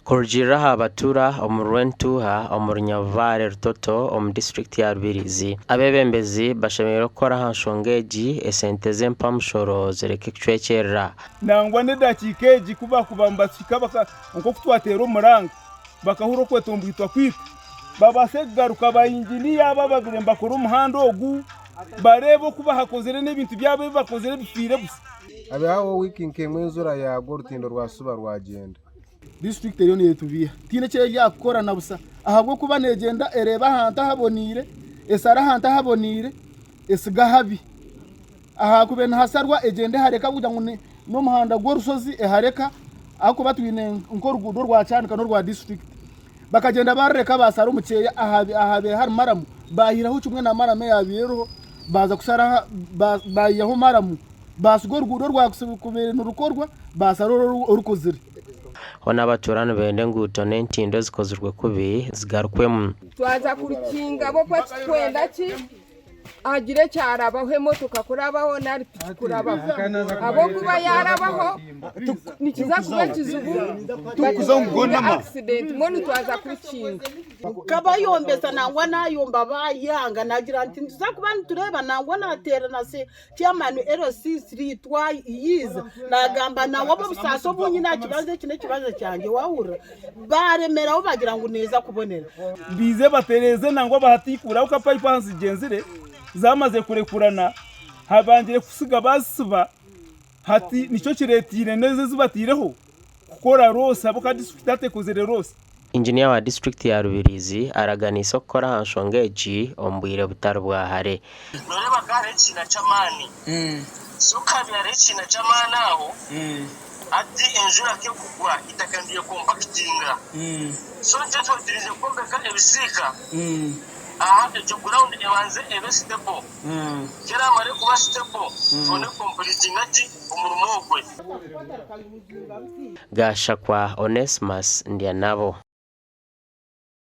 Kurjira habatura omurwentuha omurnyavare rutoto om district ya Rubirizi abebembezi bashemero kora hanshongeji esenteze mpamushoro zereke kicwekerera nangwa ne dakikeji kuba mbasika baka nko kutwatera umuranga bakahuro kwetumbwitwa kwitu babase garuka bayinjiniya bababire mbakora umuhanda ogu barebo kuba hakozere n'ibintu byabo bakozere bifire busa abaho weekend kemwezura ya gorutindo rwasuba rwagenda district yo netubiya tine cye yakora na busa ahabwo kuba negenda ereba hanta habonire esara hanta habonire esiga habi aha kubena hasarwa egende hareka kugira ngo no muhanda gworusozi ehareka ako batwine nko rugudo rwa cyanika no rwa district bakagenda bareka basara umuceya ahabe har maramu bahiraho cyumwe na marame yabiro baza kusara bayaho maramu basugor rugudo rwa kubera n'urukorwa basaro urukozire hona baturana bende nguto n'entindo zikozurwe kubi zigarukwemu twaza kurukinga bo kwenda ki agire cyarabaho motoka kurabaho nari kurabaho abo kuba yarabaho nikiza kuba kizubu tukuza ngona accident moni twaza kurukinga kaba yombeza nangwa nayomba bayanga nagira nti nza kuba tureba nangwa natera na se chairman LC3 yiza nagamba nawo busaso bunyi na kibazo kine kibazo cyanjye wahura baremeraho bagira ngo neza kubonera bize batereze nangwa bahatikura uka pipe genzire zamaze kurekurana habangire kusiga basiba hati nico kiretire neze zubatireho gukora rose abo kandi sufite kozere rose Engineer wa district ya Rubirizi araganisa okora hanshongeji ombwire butaro bwa hare noreba kare kina chamani suka byare kina chamana aho ati enjura ke kugwa itakandiye compactinga so nteto tirize kombeka ebisika aha ejo ground ebanze ebe stable kera mare kuba stable tone completing ati umurumogwe Gashakwa Onesmus ndiya nabo